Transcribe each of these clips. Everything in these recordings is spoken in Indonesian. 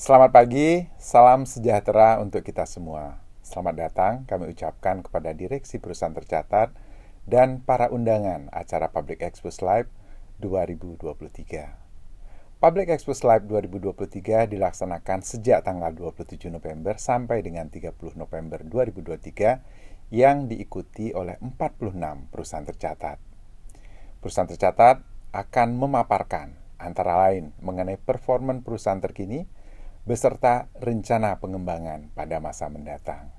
Selamat pagi, salam sejahtera untuk kita semua. Selamat datang kami ucapkan kepada Direksi Perusahaan Tercatat dan para undangan acara Public Expose Live 2023. Public Expose Live 2023 dilaksanakan sejak tanggal 27 November sampai dengan 30 November 2023 yang diikuti oleh 46 perusahaan tercatat. Perusahaan tercatat akan memaparkan antara lain mengenai performa perusahaan terkini beserta rencana pengembangan pada masa mendatang.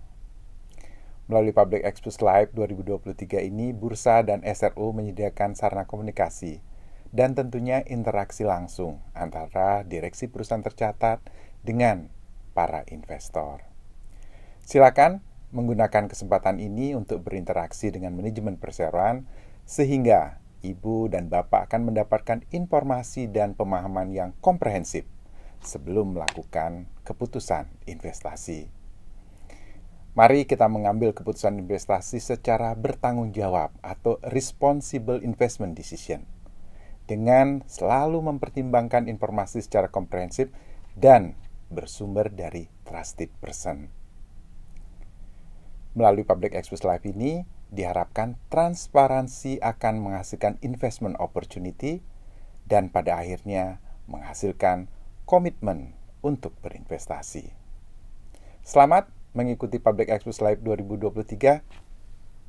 Melalui Public Expose Live 2023 ini, Bursa dan SRO menyediakan sarana komunikasi dan tentunya interaksi langsung antara direksi perusahaan tercatat dengan para investor. Silakan menggunakan kesempatan ini untuk berinteraksi dengan manajemen perseroan sehingga Ibu dan Bapak akan mendapatkan informasi dan pemahaman yang komprehensif sebelum melakukan keputusan investasi. Mari kita mengambil keputusan investasi secara bertanggung jawab atau responsible investment decision dengan selalu mempertimbangkan informasi secara komprehensif dan bersumber dari trusted person. Melalui Public Expose Live ini diharapkan transparansi akan menghasilkan investment opportunity dan pada akhirnya menghasilkan komitmen untuk berinvestasi. Selamat mengikuti Public Expose Live 2023.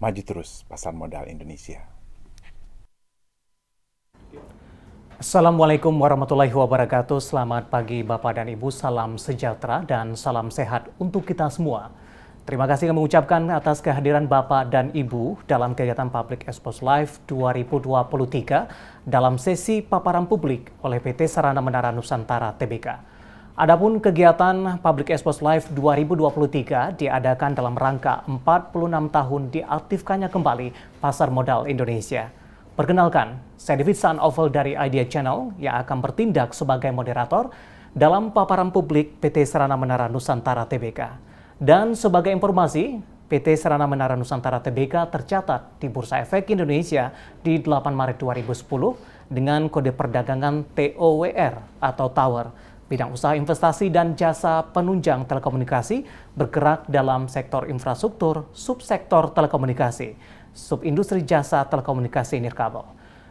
Maju terus pasar modal Indonesia. Assalamualaikum warahmatullahi wabarakatuh. Selamat pagi Bapak dan Ibu, salam sejahtera dan salam sehat untuk kita semua. Terima kasih kami ucapkan atas kehadiran Bapak dan Ibu dalam kegiatan Public Expose Live 2023 dalam sesi paparan publik oleh PT Sarana Menara Nusantara Tbk. Adapun kegiatan Public Expose Live 2023 diadakan dalam rangka 46 tahun diaktifkannya kembali pasar modal Indonesia. Perkenalkan, saya David Sanoval dari Idea Channel yang akan bertindak sebagai moderator dalam paparan publik PT Sarana Menara Nusantara Tbk. Dan sebagai informasi, PT Sarana Menara Nusantara Tbk tercatat di Bursa Efek Indonesia di 8 Maret 2010 dengan kode perdagangan TOWR atau Tower, bidang usaha investasi dan jasa penunjang telekomunikasi, bergerak dalam sektor infrastruktur, subsektor telekomunikasi, subindustri jasa telekomunikasi nirkabel.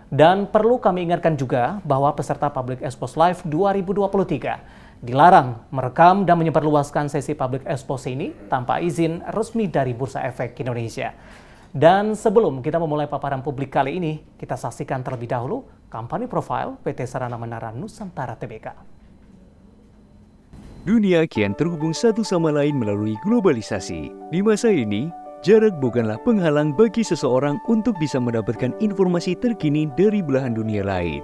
Dan perlu kami ingatkan juga bahwa peserta Public Expose Live 2023 dilarang merekam dan menyebarluaskan sesi Public Expose ini tanpa izin resmi dari Bursa Efek Indonesia. Dan sebelum kita memulai paparan publik kali ini, kita saksikan terlebih dahulu company profile PT Sarana Menara Nusantara Tbk. Dunia kian terhubung satu sama lain melalui globalisasi. Di masa ini, jarak bukanlah penghalang bagi seseorang untuk bisa mendapatkan informasi terkini dari belahan dunia lain.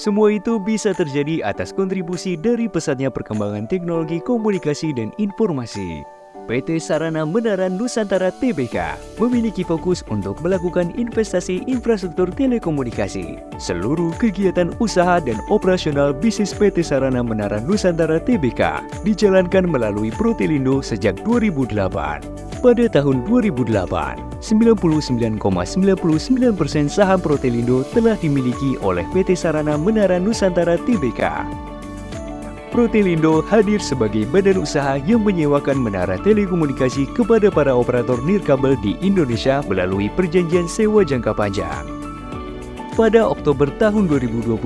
Semua itu bisa terjadi atas kontribusi dari pesatnya perkembangan teknologi komunikasi dan informasi. PT Sarana Menara Nusantara Tbk memiliki fokus untuk melakukan investasi infrastruktur telekomunikasi. Seluruh kegiatan usaha dan operasional bisnis PT Sarana Menara Nusantara Tbk dijalankan melalui Protelindo sejak 2008. Pada tahun 2008, 99,99% saham Protelindo telah dimiliki oleh PT Sarana Menara Nusantara Tbk. Protelindo hadir sebagai badan usaha yang menyewakan menara telekomunikasi kepada para operator nirkabel di Indonesia melalui perjanjian sewa jangka panjang. Pada Oktober tahun 2021,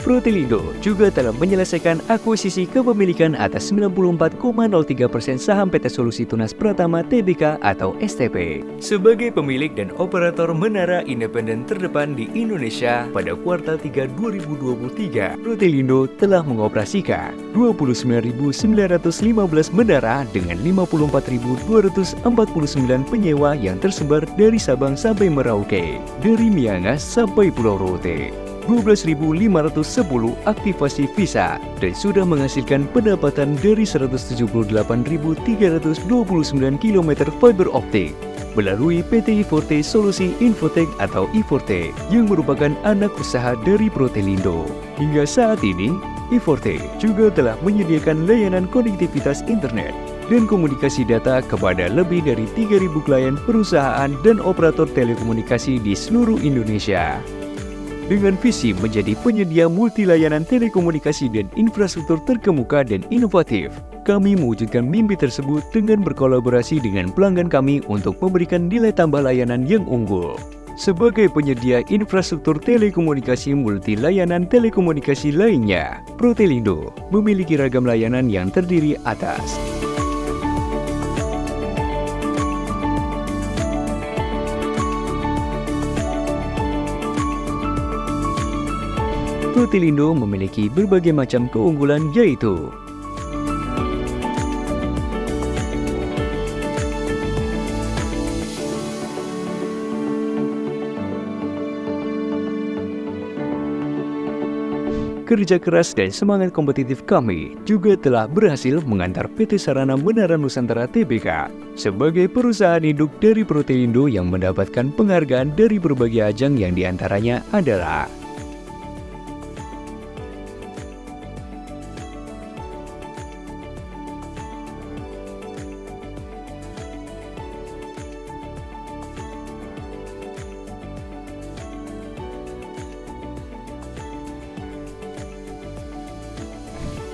Protelindo juga telah menyelesaikan akuisisi kepemilikan atas 94,03% saham PT Solusi Tunas Pratama Tbk atau STP. Sebagai pemilik dan operator menara independen terdepan di Indonesia pada kuartal 3 2023, Protelindo telah mengoperasikan 29.915 menara dengan 54.249 penyewa yang tersebar dari Sabang sampai Merauke, dari Miangas sampai Pulau Rote. 12.510 aktivasi visa dan sudah menghasilkan pendapatan dari 178.329 km fiber optik melalui PT I4T Solusi Infotech atau I4T yang merupakan anak usaha dari Protelindo. Hingga saat ini, I4T juga telah menyediakan layanan konektivitas internet dan komunikasi data kepada lebih dari 3.000 klien perusahaan dan operator telekomunikasi di seluruh Indonesia. Dengan visi menjadi penyedia multi layanan telekomunikasi dan infrastruktur terkemuka dan inovatif, kami mewujudkan mimpi tersebut dengan berkolaborasi dengan pelanggan kami untuk memberikan nilai tambah layanan yang unggul. Sebagai penyedia infrastruktur telekomunikasi multi layanan telekomunikasi lainnya, Protelindo memiliki ragam layanan yang terdiri atas Protelindo memiliki berbagai macam keunggulan yaitu kerja keras dan semangat kompetitif kami juga telah berhasil mengantar PT Sarana Menara Nusantara Tbk sebagai perusahaan induk dari Protelindo yang mendapatkan penghargaan dari berbagai ajang yang diantaranya adalah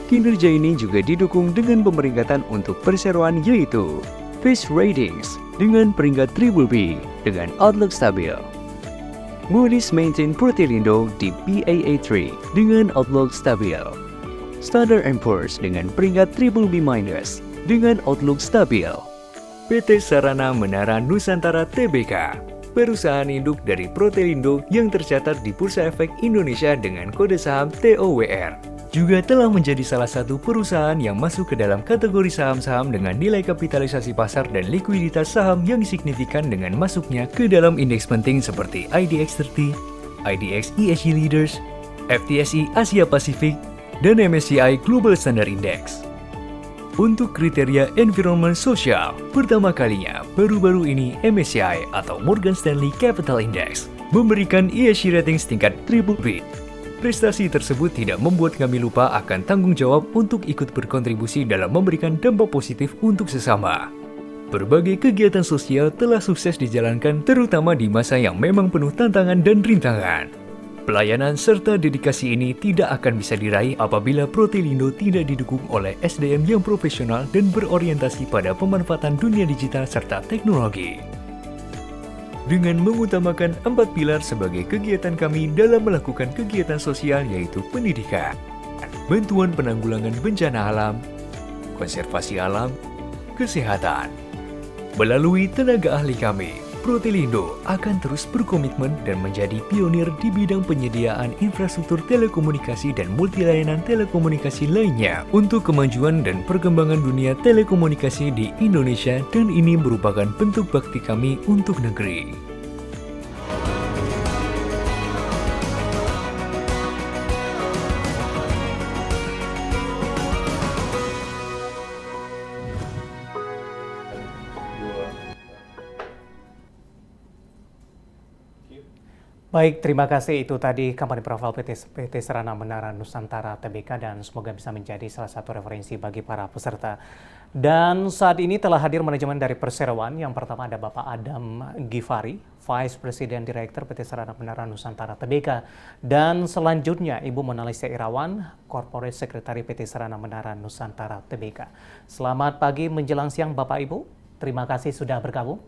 kinerja ini juga didukung dengan pemeringkatan untuk perseroan yaitu Fitch Ratings dengan peringkat BBB dengan outlook stabil. Moody's maintain Protelindo di Baa3 dengan outlook stabil. Standard & Poor's dengan peringkat BBB- dengan outlook stabil. PT Sarana Menara Nusantara Tbk, perusahaan induk dari Protelindo yang tercatat di Bursa Efek Indonesia dengan kode saham TOWR, juga telah menjadi salah satu perusahaan yang masuk ke dalam kategori saham-saham dengan nilai kapitalisasi pasar dan likuiditas saham yang signifikan dengan masuknya ke dalam indeks penting seperti IDX 30, IDX ESG Leaders, FTSE Asia Pasifik, dan MSCI Global Standard Index. Untuk kriteria environment sosial, pertama kalinya baru-baru ini MSCI atau Morgan Stanley Capital Index memberikan ESG ratings tingkat BBB. Prestasi tersebut tidak membuat kami lupa akan tanggung jawab untuk ikut berkontribusi dalam memberikan dampak positif untuk sesama. Berbagai kegiatan sosial telah sukses dijalankan terutama di masa yang memang penuh tantangan dan rintangan. Pelayanan serta dedikasi ini tidak akan bisa diraih apabila Protelindo tidak didukung oleh SDM yang profesional dan berorientasi pada pemanfaatan dunia digital serta teknologi. Dengan mengutamakan 4 pilar sebagai kegiatan kami dalam melakukan kegiatan sosial yaitu pendidikan, bantuan penanggulangan bencana alam, konservasi alam, kesehatan. Melalui tenaga ahli kami, Protelindo akan terus berkomitmen dan menjadi pionir di bidang penyediaan infrastruktur telekomunikasi dan multilayanan telekomunikasi lainnya untuk kemajuan dan perkembangan dunia telekomunikasi di Indonesia, dan ini merupakan bentuk bakti kami untuk negeri. Baik, terima kasih. Itu tadi kampanye profil PT Sarana Menara Nusantara Tbk dan semoga bisa menjadi salah satu referensi bagi para peserta. Dan saat ini telah hadir manajemen dari perseroan. Yang pertama ada Bapak Adam Gifari, Vice President Director PT Sarana Menara Nusantara Tbk. Dan selanjutnya Ibu Monalisa Irawan, Corporate Secretary PT Sarana Menara Nusantara Tbk. Selamat pagi menjelang siang Bapak Ibu. Terima kasih sudah bergabung.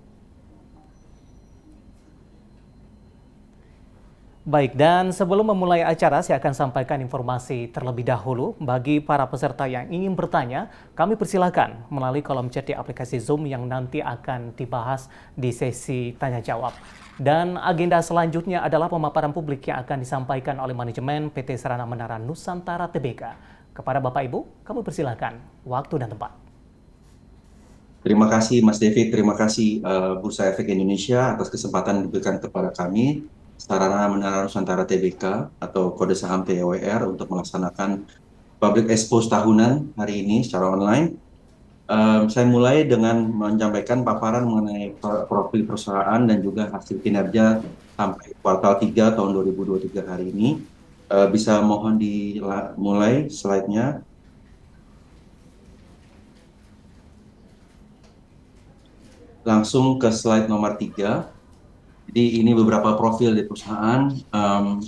Baik, dan sebelum memulai acara, saya akan sampaikan informasi terlebih dahulu. Bagi para peserta yang ingin bertanya, kami persilakan melalui kolom chat di aplikasi Zoom yang nanti akan dibahas di sesi tanya-jawab. Dan agenda selanjutnya adalah pemaparan publik yang akan disampaikan oleh manajemen PT Sarana Menara Nusantara Tbk. Kepada Bapak Ibu, kami persilakan waktu dan tempat. Terima kasih Mas David, terima kasih Bursa Efek Indonesia atas kesempatan yang diberikan kepada kami, Sarana Menara Nusantara Tbk atau kode saham TOWR, untuk melaksanakan Public Expose tahunan hari ini secara online. Saya mulai dengan menyampaikan paparan mengenai profil perusahaan dan juga hasil kinerja sampai kuartal 3 tahun 2023 hari ini. Bisa mohon dimulai slide-nya. Langsung ke slide nomor 3. Jadi ini beberapa profil di perusahaan.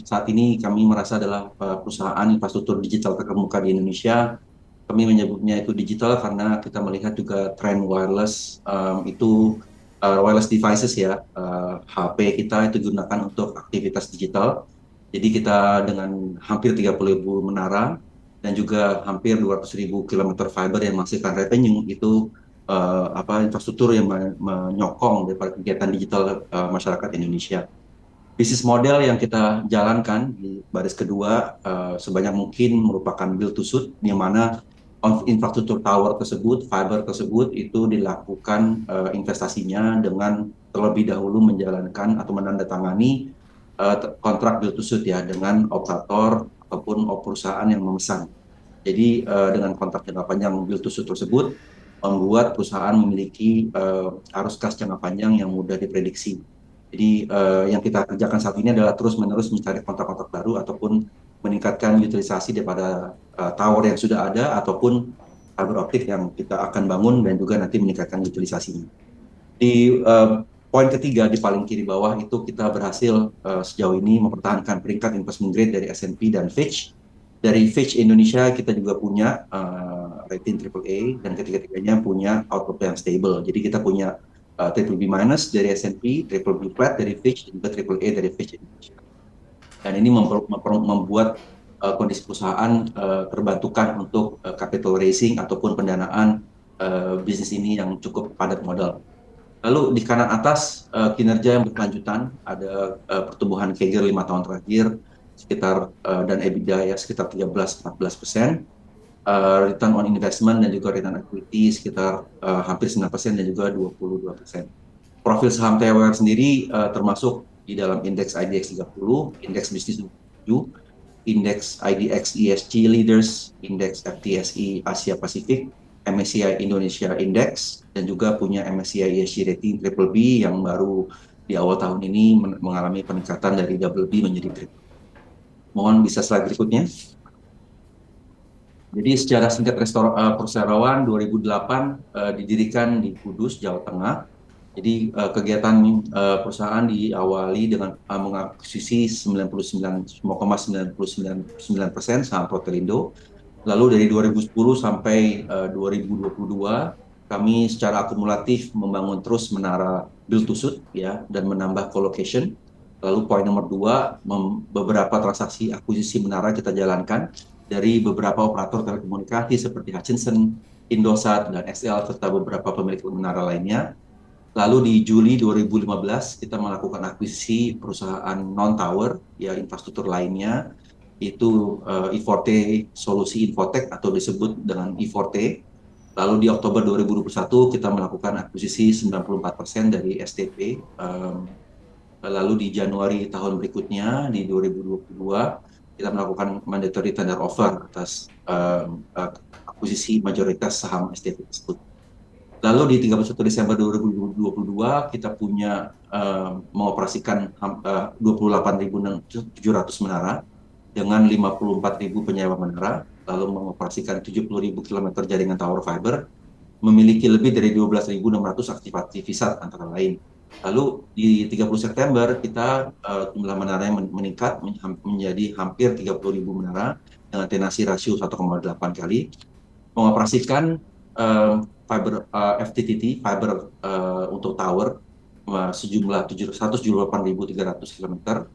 Saat ini kami merasa adalah perusahaan infrastruktur digital terkemuka di Indonesia. Kami menyebutnya itu digital karena kita melihat juga tren wireless itu wireless devices ya, HP kita itu digunakan untuk aktivitas digital. Jadi kita dengan hampir 30.000 menara dan juga hampir 200.000 kilometer fiber yang menghasilkan revenue itu infrastruktur yang menyokong daripada kegiatan digital masyarakat Indonesia. Bisnis model yang kita jalankan di baris kedua sebanyak mungkin merupakan build to suit, di mana infrastruktur tower tersebut, fiber tersebut itu dilakukan investasinya dengan terlebih dahulu menjalankan atau menandatangani kontrak build to suit ya dengan operator ataupun perusahaan yang memesan. Jadi dengan kontrak jangka panjang build to suit tersebut membuat perusahaan memiliki arus kas jangka panjang yang mudah diprediksi. Jadi yang kita kerjakan saat ini adalah terus-menerus mencari kontrak-kontrak baru ataupun meningkatkan utilisasi daripada tower yang sudah ada ataupun fiber optik yang kita akan bangun dan juga nanti meningkatkan utilisasinya. Di poin ketiga di paling kiri bawah itu kita berhasil sejauh ini mempertahankan peringkat investment grade dari S&P dan Fitch. Dari Fitch Indonesia kita juga punya rating AAA dan ketiga-tiganya punya outlook yang stable. Jadi kita punya triple B minus dari S&P, triple B flat dari Fitch, dan juga triple A dari Fitch Indonesia. Dan ini membuat kondisi perusahaan terbantukan untuk capital raising ataupun pendanaan bisnis ini yang cukup padat modal. Lalu di kanan atas kinerja yang berkelanjutan, ada pertumbuhan CAGR 5 tahun terakhir sekitar dan EBITDA ya sekitar 13-14%, return on investment dan juga return on equity sekitar hampir 9% dan juga 22%. Profil saham TWR sendiri termasuk di dalam indeks IDX 30, indeks bisnis 7, indeks IDX ESG Leaders, indeks FTSE Asia Pasifik, MSCI Indonesia Index, dan juga punya MSCI ESG rating triple B yang baru di awal tahun ini mengalami peningkatan dari double B menjadi triple. Mohon bisa slide berikutnya. Jadi secara singkat Perserawan 2008 didirikan di Kudus, Jawa Tengah. Jadi kegiatan perusahaan diawali dengan mengakuisisi 99,99% saham Protelindo. Lalu dari 2010 sampai 2022 kami secara akumulatif membangun terus menara build to suit ya dan menambah colocation. Lalu poin nomor 2, beberapa transaksi akuisisi menara kita jalankan dari beberapa operator telekomunikasi seperti Hutchison, Indosat, dan XL, serta beberapa pemilik menara lainnya. Lalu di Juli 2015 kita melakukan akuisisi perusahaan non-tower, ya infrastruktur lainnya, itu I4T Solusi Infotech atau disebut dengan I4T. Lalu di Oktober 2021 kita melakukan akuisisi 94% dari STP. Lalu di Januari tahun berikutnya di 2022 kita melakukan mandatory tender offer atas akuisisi mayoritas saham STP tersebut. Lalu di 31 Desember 2022 kita punya mengoperasikan 28.700 menara dengan 54.000 penyewa menara, lalu mengoperasikan 70.000 km jaringan tower fiber, memiliki lebih dari 12.600 aktivasi VSAT antara lain. Lalu di 30 September kita jumlah menara yang meningkat menjadi hampir 30.000 menara dengan tenasi rasio 1,8 kali, mengoperasikan fiber FTTT fiber untuk tower sejumlah 178.300 km,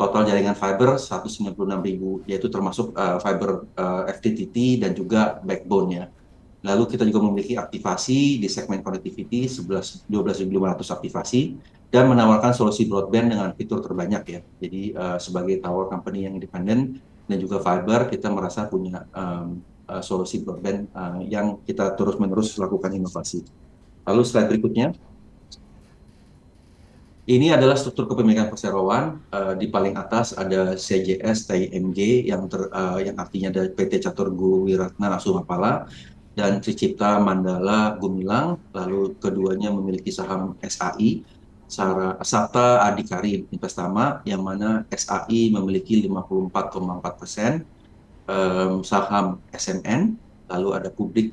total jaringan fiber 196.000 yaitu termasuk fiber FTTT dan juga backbone ya. Lalu kita juga memiliki aktivasi di segmen connectivity 12.500 aktivasi dan menawarkan solusi broadband dengan fitur terbanyak ya. Jadi sebagai tower company yang independen dan juga fiber kita merasa punya solusi broadband yang kita terus-menerus lakukan inovasi. Lalu slide berikutnya. Ini adalah struktur kepemilikan Perserawan. Di paling atas ada CJS TIMG yang artinya ada PT Catur Guwiratna Sumapala dan Tricipta Mandala Gumilang. Lalu keduanya memiliki saham SAI, Sabta Adhikari Investama, yang mana SAI memiliki 54,4%, saham SMN, lalu ada publik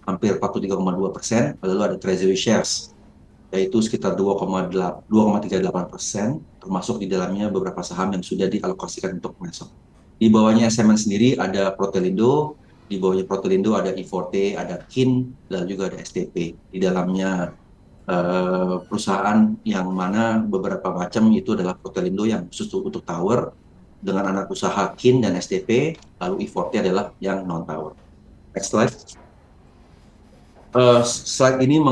hampir 43,2%, lalu ada treasury shares yaitu sekitar 2,38%, termasuk di dalamnya beberapa saham yang sudah dialokasikan untuk Microsoft. Di bawahnya SMN sendiri ada Protelindo, di bawahnya Protelindo ada I-Forte, ada KIN, dan juga ada STP. Di dalamnya perusahaan yang mana beberapa macam itu adalah Protelindo yang khusus untuk tower, dengan anak usaha KIN dan STP, lalu I-Forte adalah yang non-tower. Next slide. Slide ini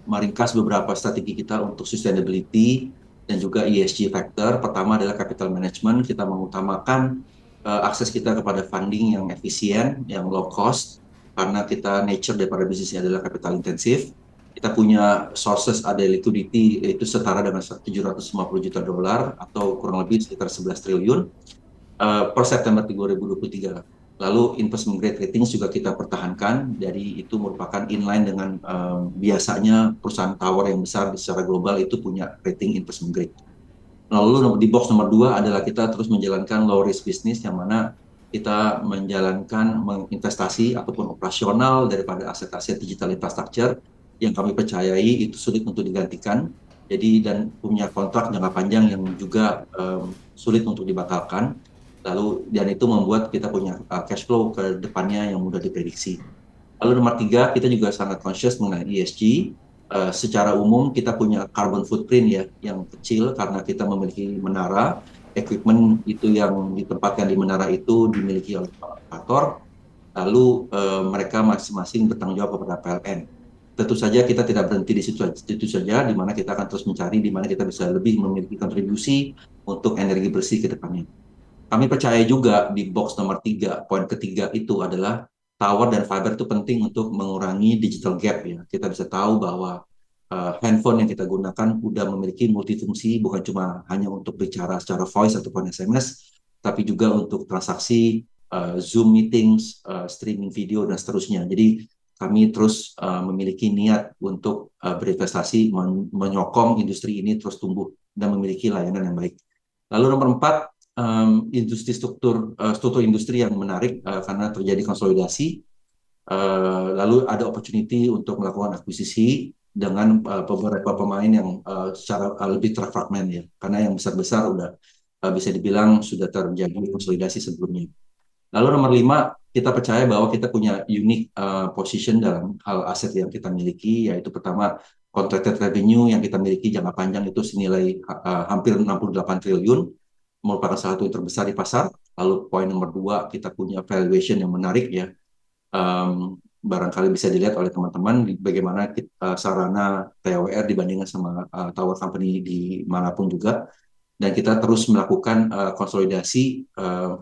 meringkas beberapa strategi kita untuk sustainability dan juga ESG factor. Pertama adalah capital management. Kita mengutamakan akses kita kepada funding yang efisien, yang low cost, karena kita nature daripada bisnisnya adalah capital intensif. Kita punya sources, ada liquidity, itu setara dengan $750 juta atau kurang lebih sekitar 11 triliun per September 2023. Lalu investment grade ratings juga kita pertahankan, jadi itu merupakan inline dengan biasanya perusahaan tower yang besar secara global itu punya rating investment grade. Lalu di box nomor 2 adalah kita terus menjalankan low risk business, yang mana kita menjalankan menginvestasi ataupun operasional daripada aset-aset digital infrastructure yang kami percayai itu sulit untuk digantikan, jadi dan punya kontrak jangka panjang yang juga sulit untuk dibatalkan. Lalu dan itu membuat kita punya cash flow ke depannya yang mudah diprediksi. Lalu nomor 3, kita juga sangat conscious mengenai ESG. Secara umum kita punya carbon footprint ya yang kecil karena kita memiliki menara, equipment itu yang ditempatkan di menara itu dimiliki oleh operator. Lalu mereka masing-masing bertanggung jawab kepada PLN. Tentu saja kita tidak berhenti di situ saja, di mana kita akan terus mencari di mana kita bisa lebih memiliki kontribusi untuk energi bersih ke depannya. Kami percaya juga di box nomor 3, poin ketiga itu adalah tower dan fiber itu penting untuk mengurangi digital gap ya. Kita bisa tahu bahwa handphone yang kita gunakan udah memiliki multifungsi, bukan cuma hanya untuk bicara secara voice ataupun SMS, tapi juga untuk transaksi, Zoom meetings, streaming video dan seterusnya. Jadi kami terus memiliki niat untuk berinvestasi, menyokong industri ini terus tumbuh dan memiliki layanan yang baik. Lalu nomor 4, industri struktur industri yang menarik karena terjadi konsolidasi, lalu ada opportunity untuk melakukan akuisisi dengan beberapa pemain yang secara lebih terfragment ya, karena yang besar-besar udah bisa dibilang sudah terjadi konsolidasi sebelumnya. Lalu nomor 5, kita percaya bahwa kita punya unique position dalam hal aset yang kita miliki, yaitu pertama contracted revenue yang kita miliki jangka panjang itu senilai hampir 68 triliun, merupakan salah satu yang terbesar di pasar. Lalu poin nomor 2, kita punya valuation yang menarik ya. Barangkali bisa dilihat oleh teman-teman bagaimana sarana TWR dibandingkan sama tower company di manapun juga. Dan kita terus melakukan konsolidasi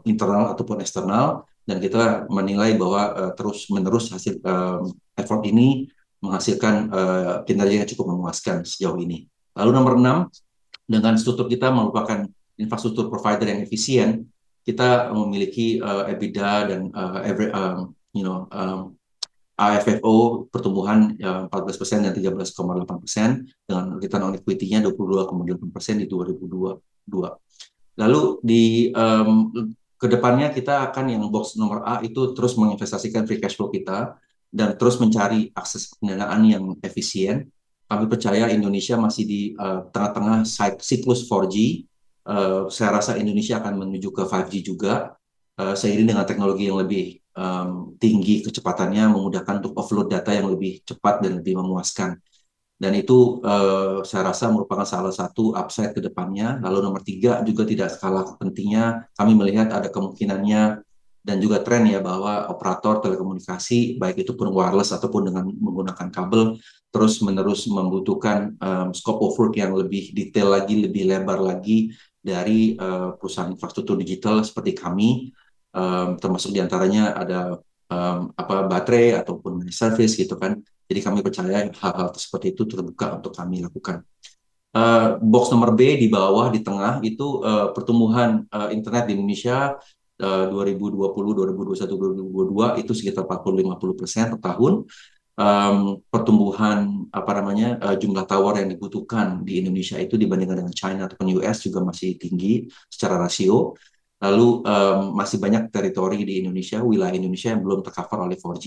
internal ataupun eksternal, dan kita menilai bahwa terus-menerus hasil effort ini menghasilkan kinerja yang cukup memuaskan sejauh ini. Lalu nomor 6, dengan struktur kita merupakan infrastruktur provider yang efisien, kita memiliki EBITDA dan AFFO pertumbuhan 14% dan 13,8% dengan return on equity-nya 22,8% di 2022. Lalu di kedepannya kita akan yang box nomor A itu terus menginvestasikan free cash flow kita dan terus mencari akses pendanaan yang efisien. Kami percaya Indonesia masih di tengah-tengah siklus 4G. Saya rasa Indonesia akan menuju ke 5G juga, seiring dengan teknologi yang lebih tinggi kecepatannya, memudahkan untuk offload data yang lebih cepat dan lebih memuaskan. Dan itu saya rasa merupakan salah satu upside ke depannya. Lalu nomor 3 juga tidak kalah pentingnya, kami melihat ada kemungkinannya dan juga tren ya bahwa operator telekomunikasi, baik itu pun wireless ataupun dengan menggunakan kabel, terus-menerus membutuhkan scope of work yang lebih detail lagi, lebih lebar lagi dari perusahaan infrastruktur digital seperti kami, termasuk diantaranya ada baterai ataupun service gitu kan. Jadi kami percaya hal-hal seperti itu terbuka untuk kami lakukan. Box nomor B di bawah di tengah itu pertumbuhan internet di Indonesia 2020, 2021, 2022 itu sekitar 40-50% per tahun. Pertumbuhan jumlah tower yang dibutuhkan di Indonesia itu dibandingkan dengan China ataupun US juga masih tinggi secara rasio. Lalu masih banyak teritori di Indonesia, wilayah Indonesia yang belum tercover oleh 4G.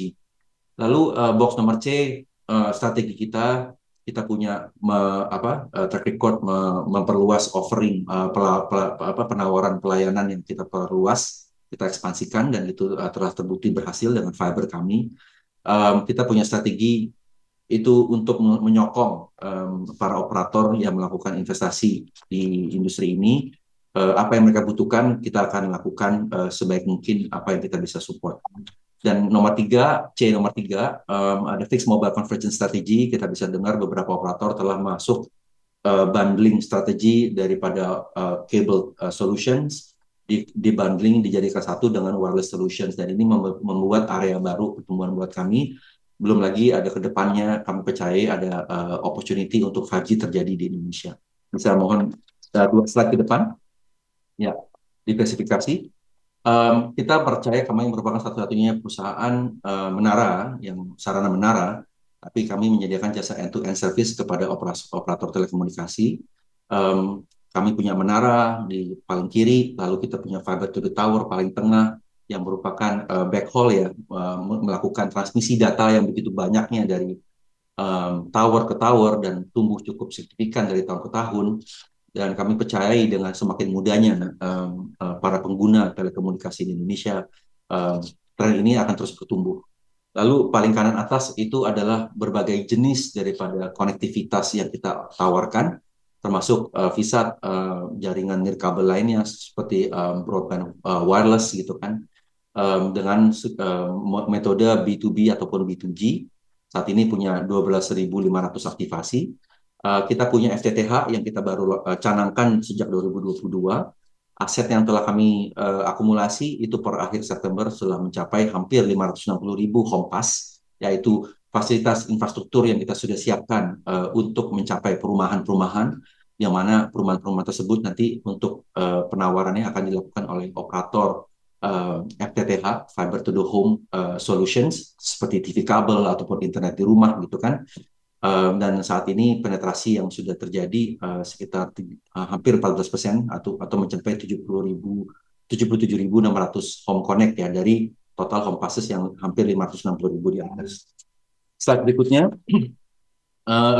Lalu box nomor C, strategi kita punya track record memperluas offering penawaran pelayanan yang kita perluas, kita ekspansikan dan itu telah terbukti berhasil dengan fiber kami. Kita punya strategi itu untuk menyokong para operator yang melakukan investasi di industri ini. Apa yang mereka butuhkan, kita akan lakukan sebaik mungkin apa yang kita bisa support. Dan nomor tiga, ada fixed mobile convergence strategy. Kita bisa dengar beberapa operator telah masuk bundling strategi daripada cable solutions, di bundling dijadikan satu dengan wireless solutions. Dan ini membuat area baru pertumbuhan buat kami. Belum lagi ada ke depannya, kami percaya ada opportunity untuk 5G terjadi di Indonesia. Bisa mohon 2 slide ke depan. Ya, diversifikasi. Kita percaya kami merupakan satu-satunya perusahaan menara, yang sarana menara, tapi kami menyediakan jasa end-to-end service kepada operator telekomunikasi. Kami punya menara di paling kiri, lalu kita punya fiber to the tower paling tengah, yang merupakan backhaul ya, melakukan transmisi data yang begitu banyaknya dari tower ke tower dan tumbuh cukup signifikan dari tahun ke tahun. Dan kami percayai dengan semakin mudahnya para pengguna telekomunikasi di Indonesia, tren ini akan terus bertumbuh. Lalu paling kanan atas itu adalah berbagai jenis daripada konektivitas yang kita tawarkan, termasuk VSAT, jaringan nirkabel lainnya seperti broadband wireless gitu kan, dengan metode B2B ataupun B2G. Saat ini punya 12.500 aktivasi. Kita punya FTTH yang kita baru canangkan sejak 2022. Aset yang telah kami akumulasi itu per akhir September sudah mencapai hampir 560.000 home pass, yaitu fasilitas infrastruktur yang kita sudah siapkan untuk mencapai perumahan-perumahan, yang mana perumahan-perumahan tersebut nanti untuk penawarannya akan dilakukan oleh operator FTTH, Fiber to the Home Solutions, seperti TV kabel ataupun internet di rumah gitu kan. Dan saat ini penetrasi yang sudah terjadi sekitar hampir 14% atau mencapai 77.600 home connect ya, dari total home passes yang hampir 560.000 di atas. Slide berikutnya,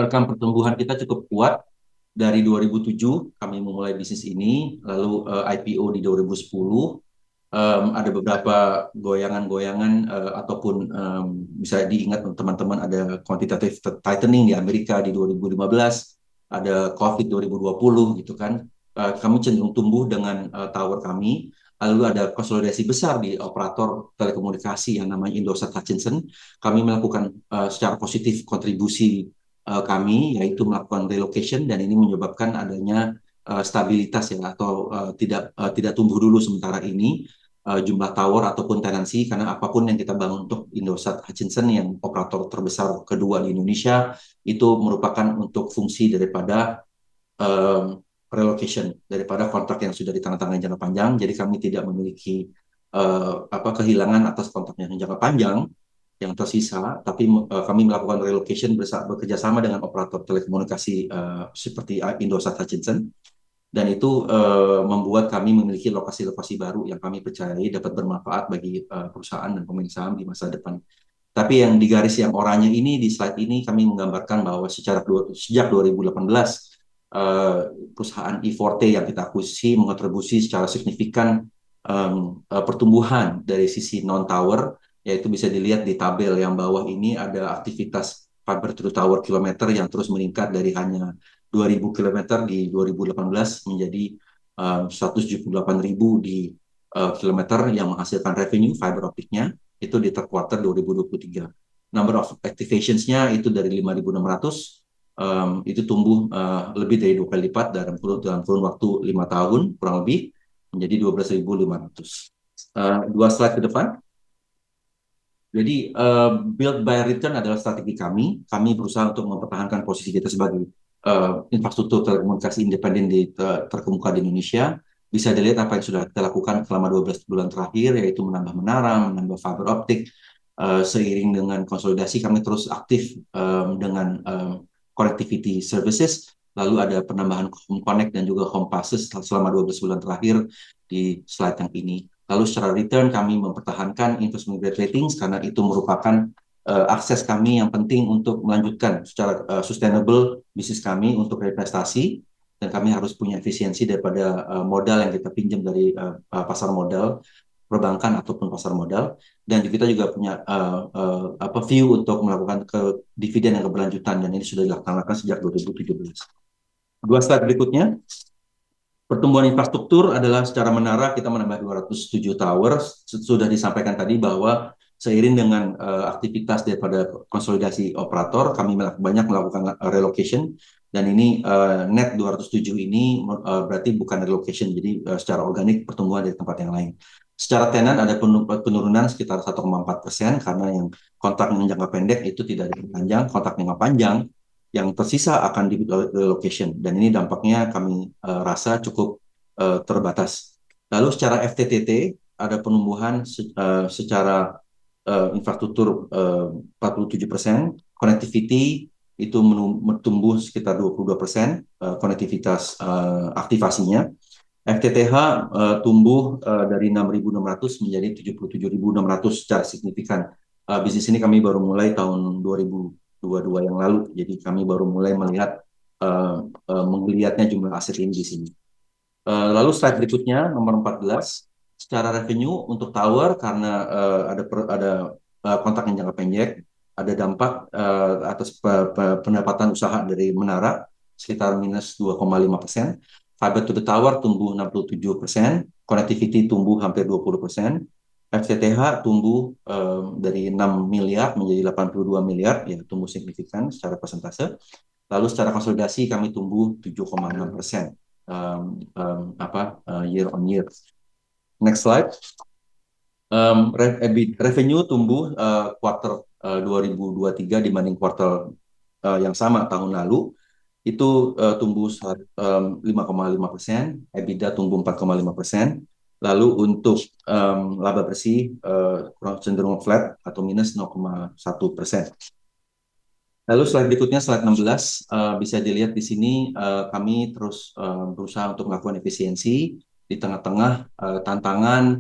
rekam pertumbuhan kita cukup kuat. Dari 2007 kami memulai bisnis ini, lalu IPO di 2010. Ada beberapa goyangan-goyangan ataupun bisa diingat teman-teman, ada quantitative tightening di Amerika di 2015, ada COVID 2020 gitu kan. Kami cenderung tumbuh dengan tower kami. Lalu ada konsolidasi besar di operator telekomunikasi yang namanya Indosat Hutchison. Kami melakukan secara positif kontribusi kami, yaitu melakukan relocation, dan ini menyebabkan adanya stabilitas ya, atau tidak tumbuh dulu sementara ini jumlah tower ataupun tenancy, karena apapun yang kita bangun untuk Indosat Hutchison yang operator terbesar kedua di Indonesia itu merupakan untuk fungsi daripada relocation, daripada kontrak yang sudah ditandatangani jangka panjang. Jadi kami tidak memiliki kehilangan atas kontrak yang jangka panjang yang tersisa, tapi kami melakukan relocation bekerjasama dengan operator telekomunikasi seperti Indosat Hutchison. Dan itu membuat kami memiliki lokasi-lokasi baru yang kami percayai dapat bermanfaat bagi perusahaan dan pemilik saham di masa depan. Tapi yang di garis yang oranye ini, di slide ini kami menggambarkan bahwa sejak 2018 perusahaan E-Forte yang kita akuisisi mengontribusi secara signifikan pertumbuhan dari sisi non-tower, yaitu bisa dilihat di tabel yang bawah ini ada aktivitas fiber to the tower kilometer yang terus meningkat dari hanya 2.000 km di 2018 menjadi 178.000 di kilometer yang menghasilkan revenue fiber optiknya itu di third quarter 2023. Number of activations-nya itu dari 5.600, itu tumbuh lebih dari 2 kali lipat dalam kurun waktu 5 tahun kurang lebih, menjadi 12.500. 2 slide ke depan. Jadi build by return adalah strategi kami. Kami berusaha untuk mempertahankan posisi kita sebagai infrastruktur telekomunikasi independen terkemuka di Indonesia. Bisa dilihat apa yang sudah kita lakukan selama 12 bulan terakhir, yaitu menambah menara, menambah fiber optik. Seiring dengan konsolidasi kami terus aktif dengan connectivity services. Lalu ada penambahan home connect dan juga home passes selama 12 bulan terakhir di slide yang ini. Lalu secara return kami mempertahankan investment grade ratings karena itu merupakan akses kami yang penting untuk melanjutkan secara sustainable bisnis kami untuk reinvestasi, dan kami harus punya efisiensi daripada modal yang kita pinjam dari pasar modal perbankan ataupun pasar modal, dan kita juga punya view untuk melakukan dividen yang keberlanjutan, dan ini sudah dilaksanakan sejak 2017. Dua slide berikutnya. Pertumbuhan infrastruktur adalah secara menara kita menambah 207 tower. Sudah disampaikan tadi bahwa seiring dengan aktivitas daripada konsolidasi operator, kami banyak melakukan relocation, dan ini net 207 ini berarti bukan relocation, jadi secara organik pertumbuhan dari tempat yang lain. Secara tenan ada penurunan sekitar 1,4% karena yang kontrak yang jangka pendek itu tidak diperpanjang, kontrak jangka panjang yang tersisa akan di relocation, dan ini dampaknya kami rasa cukup terbatas. Lalu secara FTTT ada penumbuhan secara infrastruktur 47%, connectivity itu tumbuh sekitar 22%, konektivitas aktivasinya. FTTH tumbuh dari 6.600 menjadi 77.600 secara signifikan. Bisnis ini kami baru mulai tahun 2022 yang lalu, jadi kami baru mulai melihat menggeliatnya jumlah aset ini di sini. Lalu slide berikutnya nomor 14, secara revenue untuk tower karena ada kontrak yang jangka pendek, ada dampak atas pendapatan usaha dari menara sekitar minus 2,5%. Fiber to the tower tumbuh 67%, connectivity tumbuh hampir 20%, FTTH tumbuh dari 6 miliar menjadi 82 miliar, ya tumbuh signifikan secara persentase. Lalu secara konsolidasi kami tumbuh 7,6% year on year. Next slide. Revenue tumbuh kuartal 2023 dibanding kuartal yang sama tahun lalu itu tumbuh 5,5%, EBITDA tumbuh 4,5%. Lalu untuk laba bersih cenderung flat atau minus 0,1%. Lalu slide berikutnya, slide 16, bisa dilihat di sini kami terus berusaha untuk melakukan efisiensi di tengah-tengah tantangan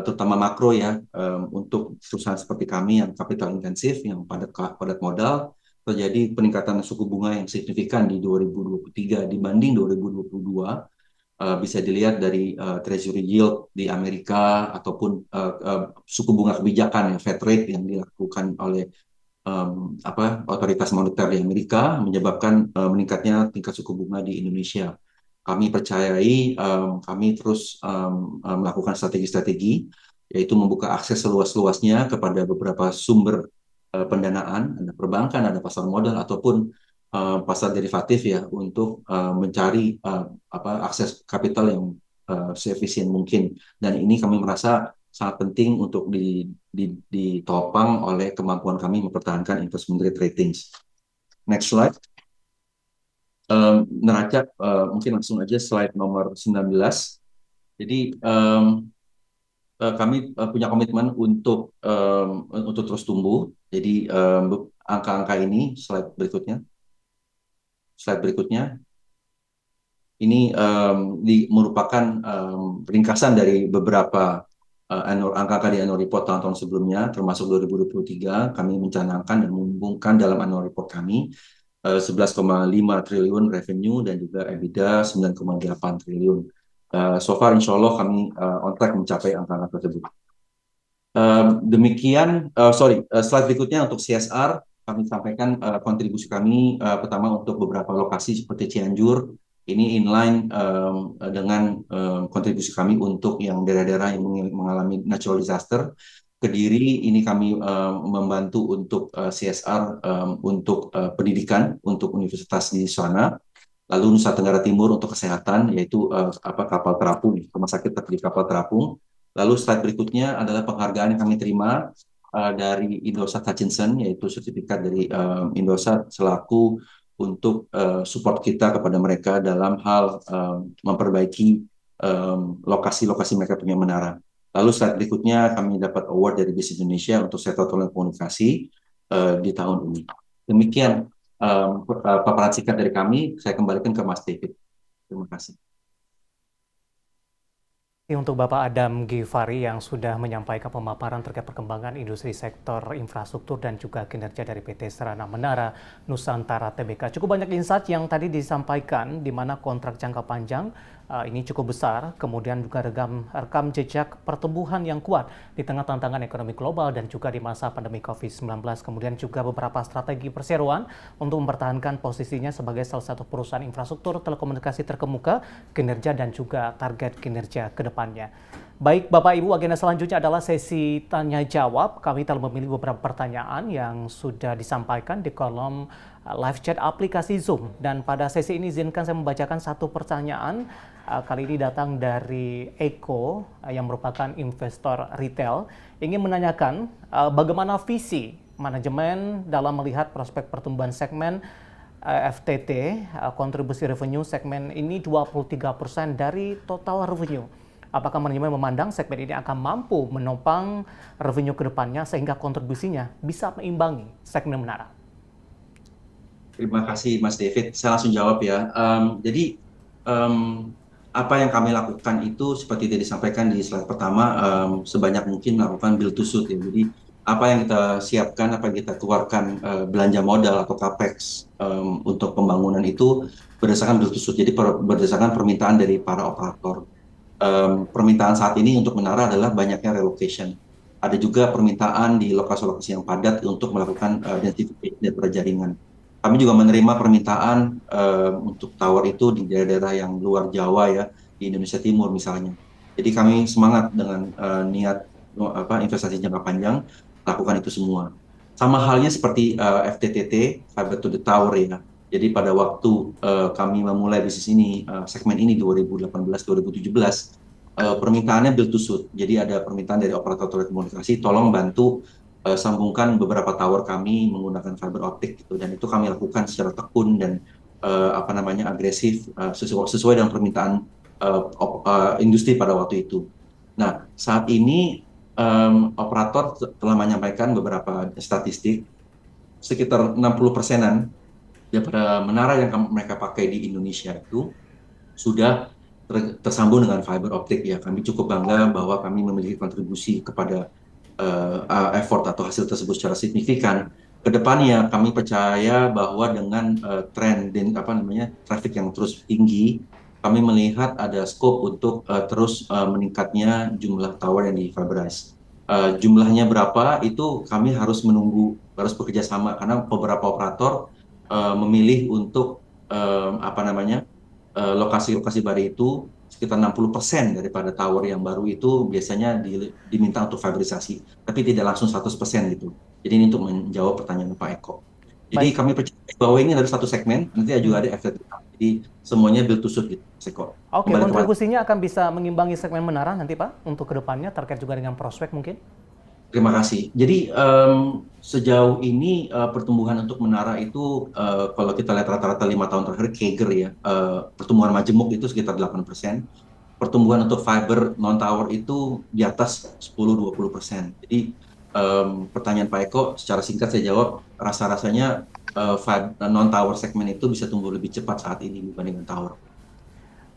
terutama makro ya, untuk perusahaan seperti kami yang kapital intensif, yang padat modal. Terjadi peningkatan suku bunga yang signifikan di 2023 dibanding 2022. Bisa dilihat dari treasury yield di Amerika ataupun suku bunga kebijakan Fed rate yang dilakukan oleh otoritas moneter di Amerika menyebabkan meningkatnya tingkat suku bunga di Indonesia. Kami percayai kami terus melakukan strategi-strategi, yaitu membuka akses seluas-luasnya kepada beberapa sumber pendanaan, ada perbankan, ada pasar modal ataupun pasar derivatif ya, untuk mencari akses kapital yang seefisien mungkin. Dan ini kami merasa sangat penting untuk ditopang oleh kemampuan kami mempertahankan investment grade ratings. Next slide. Neraca, mungkin langsung aja slide nomor 19. Jadi kami punya komitmen untuk terus tumbuh. Jadi angka-angka ini, slide berikutnya. Ini merupakan ringkasan dari beberapa angka-angka di annual report tahun-tahun sebelumnya, termasuk 2023. Kami mencanangkan dan mengumumkan dalam annual report kami 11,5 triliun revenue dan juga EBITDA 9,8 triliun. So far insya Allah kami on track mencapai angka-angka tersebut. Demikian, slide berikutnya untuk CSR. Kami sampaikan kontribusi kami pertama untuk beberapa lokasi seperti Cianjur. Ini inline dengan kontribusi kami untuk yang daerah-daerah yang mengalami natural disaster. Kediri ini kami membantu untuk CSR untuk pendidikan untuk universitas di sana. Lalu Nusa Tenggara Timur untuk kesehatan, yaitu kapal terapung, rumah sakit di kapal terapung. Lalu slide berikutnya adalah penghargaan yang kami terima dari Indosat Hutchinson, yaitu sertifikat dari Indosat selaku untuk support kita kepada mereka dalam hal memperbaiki lokasi-lokasi mereka punya menara. Lalu slide berikutnya kami dapat award dari BIS Indonesia untuk sektor telekomunikasi di tahun ini. Demikian paparan singkat dari kami. Saya kembalikan ke Mas David. Terima kasih. Untuk Bapak Adam Gifari yang sudah menyampaikan pemaparan terkait perkembangan industri sektor infrastruktur dan juga kinerja dari PT Sarana Menara Nusantara Tbk. Cukup banyak insight yang tadi disampaikan, di mana kontrak jangka panjang ini cukup besar, kemudian juga rekam jejak pertumbuhan yang kuat di tengah tantangan ekonomi global dan juga di masa pandemi COVID-19, kemudian juga beberapa strategi perseroan untuk mempertahankan posisinya sebagai salah satu perusahaan infrastruktur telekomunikasi terkemuka, kinerja dan juga target kinerja ke depannya. Baik Bapak Ibu, agenda selanjutnya adalah sesi tanya jawab. Kami telah memilih beberapa pertanyaan yang sudah disampaikan di kolom live chat aplikasi Zoom. Dan pada sesi ini izinkan saya membacakan satu pertanyaan. Kali ini datang dari Eko yang merupakan investor retail. Ingin menanyakan bagaimana visi manajemen dalam melihat prospek pertumbuhan segmen FTT, kontribusi revenue segmen ini 23% dari total revenue. Apakah manajemen memandang segmen ini akan mampu menopang revenue ke depannya sehingga kontribusinya bisa meimbangi segmen menara? Terima kasih Mas David. Saya langsung jawab ya. Jadi apa yang kami lakukan itu seperti tadi disampaikan di slide pertama, sebanyak mungkin melakukan build to suit ya. Jadi apa yang kita siapkan, apa yang kita keluarkan belanja modal atau capex untuk pembangunan itu berdasarkan build to suit. Jadi berdasarkan permintaan dari para operator. Permintaan saat ini untuk menara adalah banyaknya relocation. Ada juga permintaan di lokasi-lokasi yang padat untuk melakukan densification daripada jaringan. Kami juga menerima permintaan untuk tower itu di daerah-daerah yang luar Jawa ya, di Indonesia Timur misalnya. Jadi kami semangat dengan niat investasi jangka panjang lakukan itu semua. Sama halnya seperti FTTT, Fiber to the Tower ya. Jadi pada waktu kami memulai bisnis ini, segmen ini 2018-2017, permintaannya build to suit. Jadi ada permintaan dari operator telekomunikasi, tolong bantu sambungkan beberapa tower kami menggunakan fiber optik gitu. Dan itu kami lakukan secara tekun dan agresif sesuai dengan permintaan industri pada waktu itu. Nah, saat ini operator telah menyampaikan beberapa statistik, sekitar 60%-an daripada menara yang mereka pakai di Indonesia itu sudah tersambung dengan fiber optik ya. Kami cukup bangga bahwa kami memiliki kontribusi kepada effort atau hasil tersebut secara signifikan. Kedepannya kami percaya bahwa dengan tren dan traffic yang terus tinggi, kami melihat ada scope untuk terus meningkatnya jumlah tower yang di fiberize. Jumlahnya berapa itu kami harus menunggu, harus bekerja sama karena beberapa operator memilih untuk lokasi-lokasi baru itu sekitar 60% daripada tower yang baru itu biasanya diminta untuk fiberisasi, tapi tidak langsung 100% gitu. Jadi ini untuk menjawab pertanyaan Pak Eko. Jadi kami percaya bahwa ini ada satu segmen, nanti juga ada FTT. Jadi semuanya build to suit gitu, Eko. Oke, kontribusinya akan bisa mengimbangi segmen menara nanti Pak, untuk kedepannya terkait juga dengan prospek mungkin? Terima kasih. Jadi sejauh ini pertumbuhan untuk menara itu kalau kita lihat rata-rata 5 tahun terakhir CAGR ya, pertumbuhan majemuk itu sekitar 8%. Pertumbuhan untuk fiber non-tower itu di atas 10-20%. Jadi pertanyaan Pak Eko secara singkat saya jawab, rasa-rasanya non-tower segmen itu bisa tumbuh lebih cepat saat ini dibandingkan tower.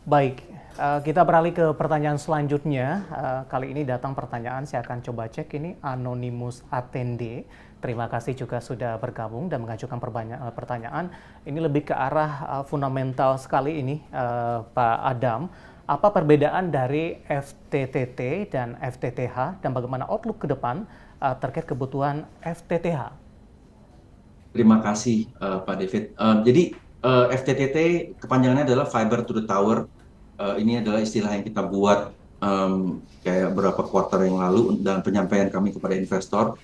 Baik. Kita beralih ke pertanyaan selanjutnya. Kali ini datang pertanyaan, saya akan coba cek ini, Anonymous Attende. Terima kasih juga sudah bergabung dan mengajukan pertanyaan. Ini lebih ke arah fundamental sekali ini, Pak Adam. Apa perbedaan dari FTTT dan FTTH dan bagaimana outlook ke depan terkait kebutuhan FTTH? Terima kasih Pak David. Jadi FTTT kepanjangannya adalah Fiber to the Tower. Ini adalah istilah yang kita buat kayak beberapa kuartal yang lalu dalam penyampaian kami kepada investor.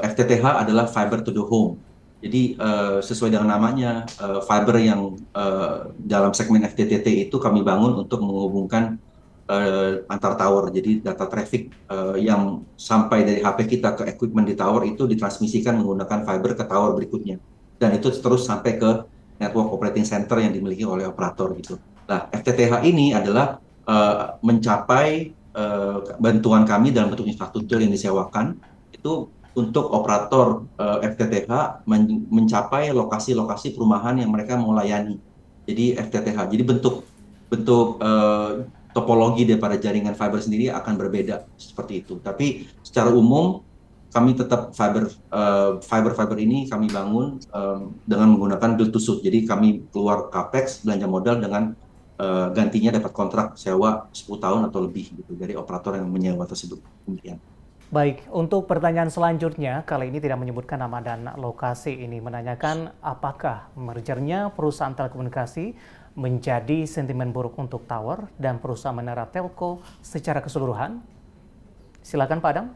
FTTH adalah Fiber to the Home. Jadi sesuai dengan namanya, fiber yang dalam segmen FTTT itu kami bangun untuk menghubungkan antar tower. Jadi data traffic yang sampai dari HP kita ke equipment di tower itu ditransmisikan menggunakan fiber ke tower berikutnya. Dan itu terus sampai ke network operating center yang dimiliki oleh operator gitu. Nah, FTTH ini adalah mencapai bantuan kami dalam bentuk infrastruktur yang disewakan itu untuk operator FTTH mencapai lokasi-lokasi perumahan yang mereka mau layani. Jadi FTTH. Jadi bentuk topologi daripada jaringan fiber sendiri akan berbeda seperti itu. Tapi secara umum kami tetap fiber ini kami bangun dengan menggunakan build to suit. Jadi kami keluar capex belanja modal dengan gantinya dapat kontrak sewa 10 tahun atau lebih gitu dari operator yang menyewa tersebut. Kemudian. Baik, untuk pertanyaan selanjutnya, kali ini tidak menyebutkan nama dan lokasi, ini menanyakan apakah mergernya perusahaan telekomunikasi menjadi sentimen buruk untuk tower dan perusahaan menara telco secara keseluruhan? Silakan Pak Adam.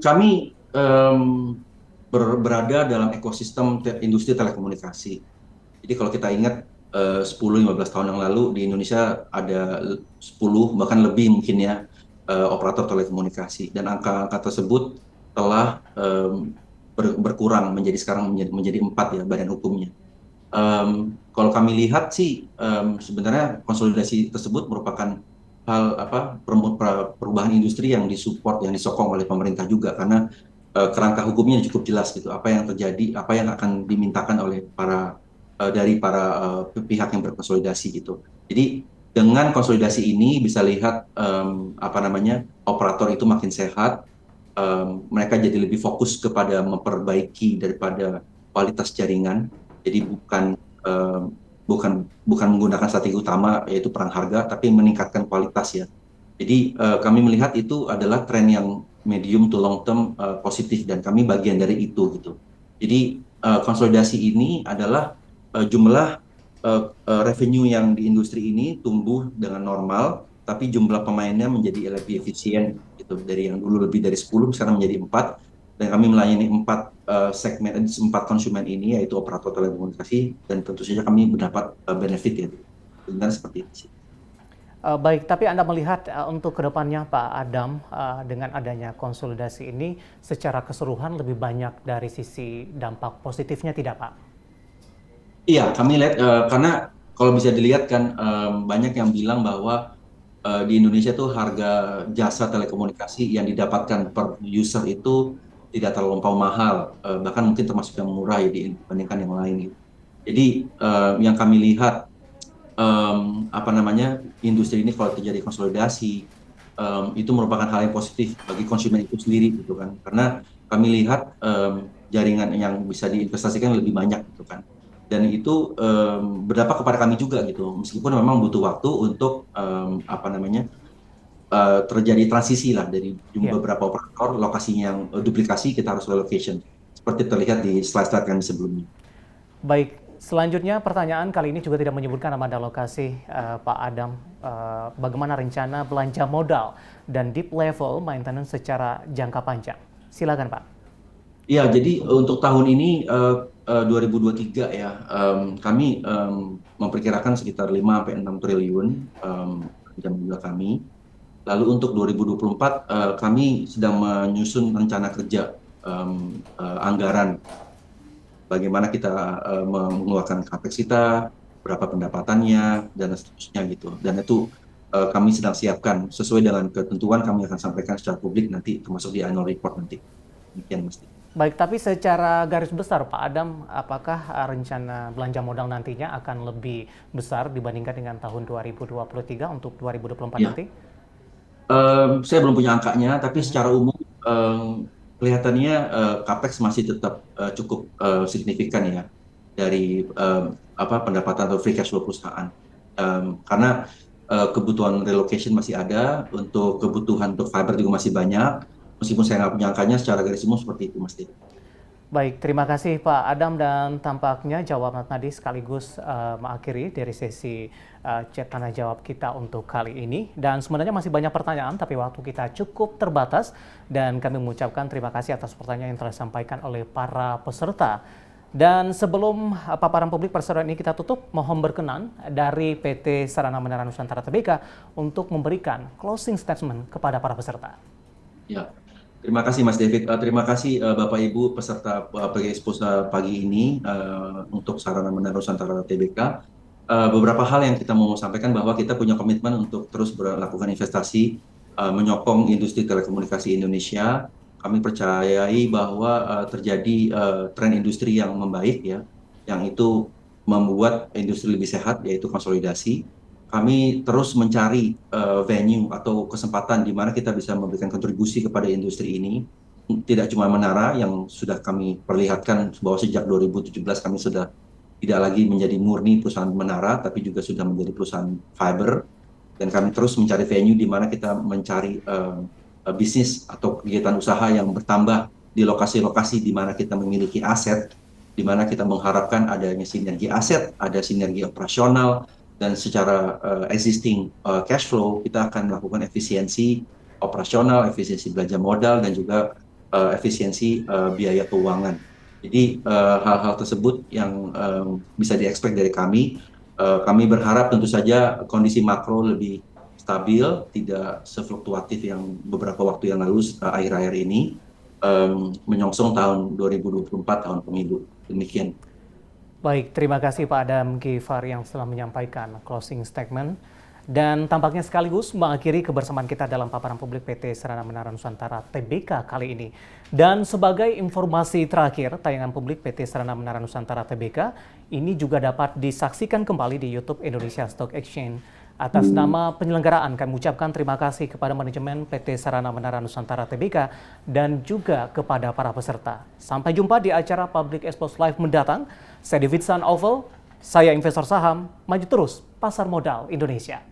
Kami berada dalam ekosistem industri telekomunikasi. Jadi kalau kita ingat 10-15 tahun yang lalu di Indonesia ada 10 bahkan lebih mungkin ya operator telekomunikasi, dan angka tersebut telah berkurang sekarang menjadi 4 ya badan hukumnya. Kalau kami lihat sih sebenarnya konsolidasi tersebut merupakan perubahan industri yang disupport, yang disokong oleh pemerintah juga, karena kerangka hukumnya cukup jelas gitu, apa yang terjadi, apa yang akan dimintakan oleh dari para pihak yang berkonsolidasi gitu. Jadi dengan konsolidasi ini bisa lihat operator itu makin sehat, mereka jadi lebih fokus kepada memperbaiki daripada kualitas jaringan. Jadi bukan menggunakan strategi utama yaitu perang harga, tapi meningkatkan kualitas ya. Jadi kami melihat itu adalah tren yang medium to long term positif, dan kami bagian dari itu gitu. Jadi konsolidasi ini adalah jumlah revenue yang di industri ini tumbuh dengan normal, tapi jumlah pemainnya menjadi lebih efisien gitu. Dari yang dulu lebih dari 10 sekarang menjadi 4, dan kami melayani 4 konsumen ini, yaitu operator telekomunikasi, dan tentu saja kami mendapat benefit ya. Benar seperti itu sih. Baik, tapi Anda melihat untuk kedepannya Pak Adam, dengan adanya konsolidasi ini secara keseluruhan lebih banyak dari sisi dampak positifnya tidak Pak? Iya, kami lihat karena kalau bisa dilihat kan banyak yang bilang bahwa di Indonesia tuh harga jasa telekomunikasi yang didapatkan per user itu tidak terlampau mahal, bahkan mungkin termasuk yang murah ya dibandingkan yang lain gitu. Jadi yang kami lihat industri ini kalau terjadi konsolidasi itu merupakan hal yang positif bagi konsumen itu sendiri gitu kan, karena kami lihat jaringan yang bisa diinvestasikan lebih banyak gitu kan. Dan itu berdampak kepada kami juga gitu, meskipun memang butuh waktu untuk terjadi transisi lah dari beberapa operator, lokasinya yang duplikasi kita harus relocation, seperti terlihat di slide-slide kami sebelumnya. Baik, selanjutnya pertanyaan kali ini juga tidak menyebutkan nama dan lokasi, Pak Adam. Bagaimana rencana belanja modal dan deep level maintenance secara jangka panjang? Silakan Pak. Iya, jadi untuk tahun ini 2023 ya, kami memperkirakan sekitar 5-6 triliun belanja modal kami. Lalu untuk 2024 kami sedang menyusun rencana kerja anggaran, bagaimana kita mengeluarkan capex kita, berapa pendapatannya, dan seterusnya gitu. Dan itu kami sedang siapkan sesuai dengan ketentuan, kami akan sampaikan secara publik nanti, termasuk di annual report nanti. Demikian mesti. Baik, tapi secara garis besar Pak Adam, apakah rencana belanja modal nantinya akan lebih besar dibandingkan dengan tahun 2023 untuk 2024 nanti? Saya belum punya angkanya, tapi secara umum kelihatannya capex masih tetap cukup signifikan ya dari pendapatan atau free cash flow perusahaan, karena kebutuhan relocation masih ada, untuk kebutuhan untuk fiber juga masih banyak, meskipun saya nggak punya angkanya, secara garis umum seperti itu Mas Dev. Baik, terima kasih Pak Adam, dan tampaknya jawaban tadi sekaligus mengakhiri dari sesi chat tanya jawab kita untuk kali ini. Dan sebenarnya masih banyak pertanyaan, tapi waktu kita cukup terbatas, dan kami mengucapkan terima kasih atas pertanyaan yang telah disampaikan oleh para peserta. Dan sebelum paparan publik perseroan ini kita tutup, mohon berkenan dari PT Sarana Menara Nusantara Tbk untuk memberikan closing statement kepada para peserta. Ya. Terima kasih Mas David, terima kasih Bapak Ibu peserta pagi ini untuk Sarana Menara Nusantara Tbk. Beberapa hal yang kita mau sampaikan, bahwa kita punya komitmen untuk terus melakukan investasi, menyokong industri telekomunikasi Indonesia. Kami percayai bahwa terjadi tren industri yang membaik ya, yang itu membuat industri lebih sehat, yaitu konsolidasi. kami terus mencari venue atau kesempatan di mana kita bisa memberikan kontribusi kepada industri ini. Tidak cuma menara yang sudah kami perlihatkan bahwa sejak 2017 kami sudah tidak lagi menjadi murni perusahaan menara, tapi juga sudah menjadi perusahaan fiber. Dan kami terus mencari venue di mana kita mencari bisnis atau kegiatan usaha yang bertambah di lokasi-lokasi di mana kita memiliki aset, di mana kita mengharapkan adanya sinergi aset, ada sinergi operasional, dan secara existing cash flow kita akan melakukan efisiensi operasional, efisiensi belanja modal, dan juga efisiensi biaya keuangan. Jadi hal-hal tersebut yang bisa diekspek dari kami. Kami berharap tentu saja kondisi makro lebih stabil, tidak sefluktuatif yang beberapa waktu yang lalu akhir-akhir ini, menyongsong tahun 2024, tahun pemilu. Demikian. Baik, terima kasih Pak Adam Gifar yang telah menyampaikan closing statement. Dan tampaknya sekaligus mengakhiri kebersamaan kita dalam paparan publik PT Sarana Menara Nusantara Tbk kali ini. Dan sebagai informasi terakhir, tayangan publik PT Sarana Menara Nusantara Tbk ini juga dapat disaksikan kembali di YouTube Indonesia Stock Exchange. Atas nama penyelenggaraan kami ucapkan terima kasih kepada manajemen PT Sarana Menara Nusantara Tbk dan juga kepada para peserta. Sampai jumpa di acara Public Expose Live mendatang. Saya David San Oval, saya investor saham, maju terus pasar modal Indonesia.